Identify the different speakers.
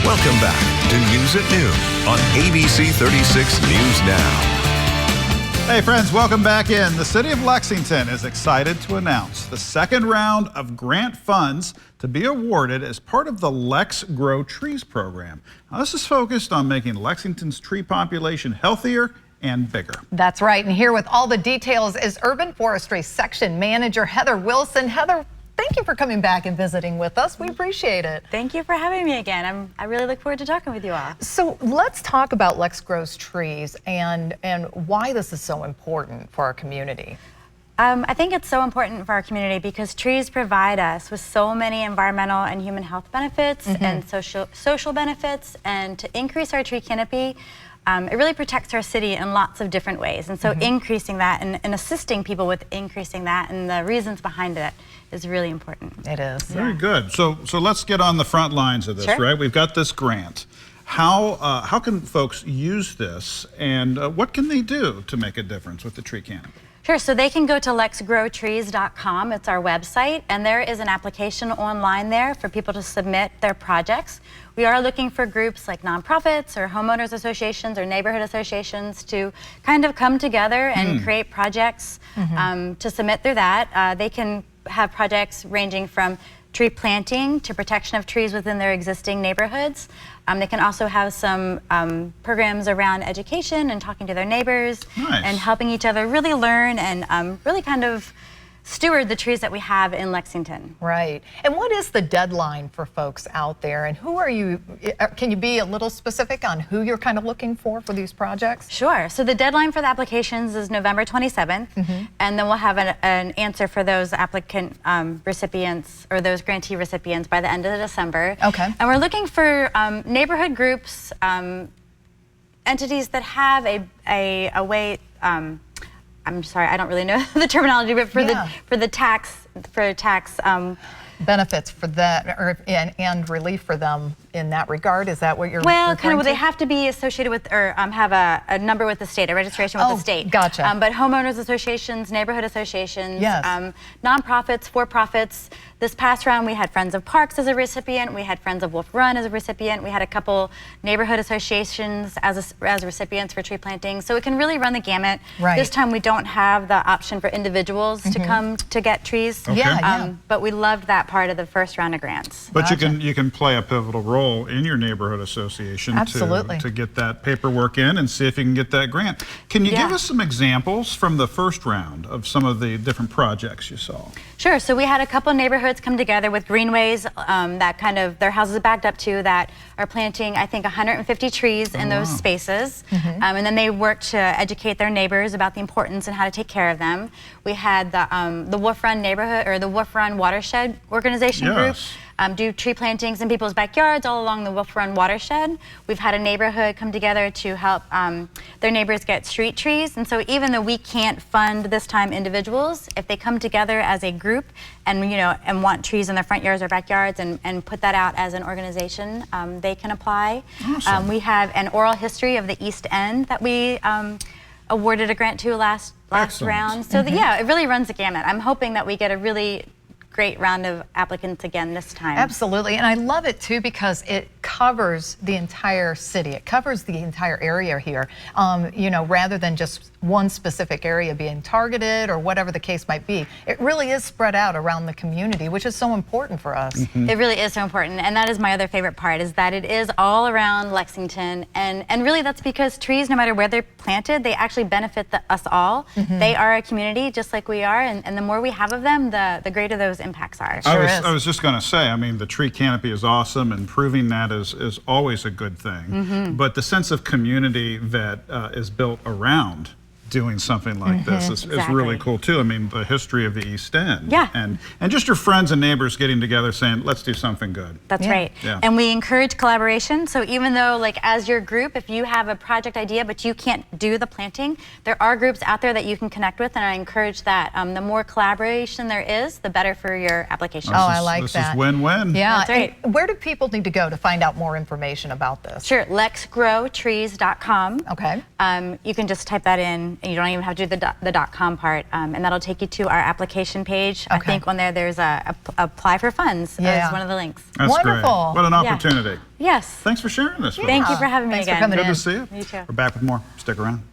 Speaker 1: Welcome back to News at Noon on ABC 36 News Now.
Speaker 2: Hey friends, welcome back in. The city of Lexington is excited to announce the second round of grant funds to be awarded as part of the Lex Grow Trees program. Now, this is focused on making Lexington's tree population healthier and bigger.
Speaker 3: That's right. And here with all the details is Urban Forestry Section Manager Heather Wilson. Heather, thank you for coming back and visiting with us. We appreciate it.
Speaker 4: Thank you for having me again. I really look forward to talking with you all.
Speaker 3: So let's talk about Lex Grows Trees and why this is so important for our community.
Speaker 4: I think it's so important for our community because trees provide us with so many environmental and human health benefits and social benefits, and to increase our tree canopy, it really protects our city in lots of different ways. And so increasing that and assisting people with increasing that and the reasons behind it is really important.
Speaker 3: It is.
Speaker 2: Very good. So let's get on the front lines of this, right? We've got this grant. How can folks use this, and what can they do to make a difference with the tree canopy?
Speaker 4: Sure, so they can go to lexgrowtrees.com. It's our website, and there is an application online there for people to submit their projects. We are looking for groups like nonprofits or homeowners associations or neighborhood associations to kind of come together and create projects to submit through that. They can have projects ranging from tree planting to protection of trees within their existing neighborhoods. They can also have some programs around education and talking to their neighbors and helping each other really learn and really kind of steward the trees that we have in Lexington.
Speaker 3: Right. And what is the deadline for folks out there, and who are you, can you be a little specific on who you're kind of looking for these projects?
Speaker 4: Sure. So the deadline for the applications is November 27th, and then we'll have an answer for those applicant recipients or those grantee recipients by the end of December.
Speaker 3: Okay.
Speaker 4: And we're looking for neighborhood groups, entities that have a way, I'm sorry, I don't really know the terminology, but for tax
Speaker 3: benefits for that, and relief for them in that regard. Is that what you're
Speaker 4: well,
Speaker 3: referring
Speaker 4: kind of,
Speaker 3: to?
Speaker 4: they have to be associated with or have a number with the state, a registration with the state.
Speaker 3: Gotcha.
Speaker 4: But homeowners associations, neighborhood associations,
Speaker 3: yes.
Speaker 4: Nonprofits, for-profits. This past round we had Friends of Parks as a recipient, we had Friends of Wolf Run as a recipient, we had a couple neighborhood associations as recipients for tree planting. So it can really run the gamut.
Speaker 3: Right.
Speaker 4: This time we don't have the option for individuals to come to get trees.
Speaker 2: Okay.
Speaker 4: But we loved that part of the first round of grants.
Speaker 2: But you can play a pivotal role in your neighborhood association to get that paperwork in and see if you can get that grant. Can you give us some examples from the first round of some of the different projects you saw?
Speaker 4: Sure. So we had a couple neighborhoods come together with greenways that kind of their houses are backed up to that are planting, I think, 150 trees in those spaces. And then they worked to educate their neighbors about the importance and how to take care of them. We had the Wolf Run neighborhood or the Wolf Run watershed organization group do tree plantings in people's backyards all along the Wolf Run watershed. We've had a neighborhood come together to help their neighbors get street trees. And so even though we can't fund this time individuals, if they come together as a group and and want trees in their front yards or backyards and put that out as an organization, they can apply.
Speaker 2: Awesome.
Speaker 4: We have an oral history of the East End that we awarded a grant to last round. So it really runs the gamut. I'm hoping that we get a really great round of applicants again this time.
Speaker 3: Absolutely, and I love it too because it covers the entire city. It covers the entire area here, rather than just one specific area being targeted or whatever the case might be. It really is spread out around the community, which is so important for us.
Speaker 4: It really is so important, and that is my other favorite part, is that it is all around Lexington, and really that's because trees, no matter where they're planted, they actually benefit us all. They are a community just like we are, and the more we have of them, the greater those impacts are.
Speaker 2: I was just going to say, I mean, the tree canopy is awesome, and proving that is always a good thing. But the sense of community that is built around doing something like this is really cool too. I mean, the history of the East End. And just your friends and neighbors getting together saying, let's do something good.
Speaker 4: That's right. And we encourage collaboration. So even though, like, as your group, if you have a project idea but you can't do the planting, there are groups out there that you can connect with, and I encourage that. The more collaboration there is, the better for your application.
Speaker 3: I like that.
Speaker 2: This is win-win.
Speaker 3: Yeah.
Speaker 4: That's right.
Speaker 3: And where do people need to go to find out more information about this?
Speaker 4: Sure, lexgrowtrees.com.
Speaker 3: Okay.
Speaker 4: You can just type that in you don't even have to do the .com part, and that'll take you to our application page. I think on there's a apply for funds as one of the links.
Speaker 2: That's
Speaker 3: wonderful.
Speaker 2: Great. What an opportunity.
Speaker 4: Yes.
Speaker 2: Thanks for sharing this with us.
Speaker 4: Thank you for having me
Speaker 3: Thanks
Speaker 4: again.
Speaker 3: for coming
Speaker 2: Good
Speaker 3: in.
Speaker 2: to see you.
Speaker 4: You too.
Speaker 2: We're back with more. Stick around.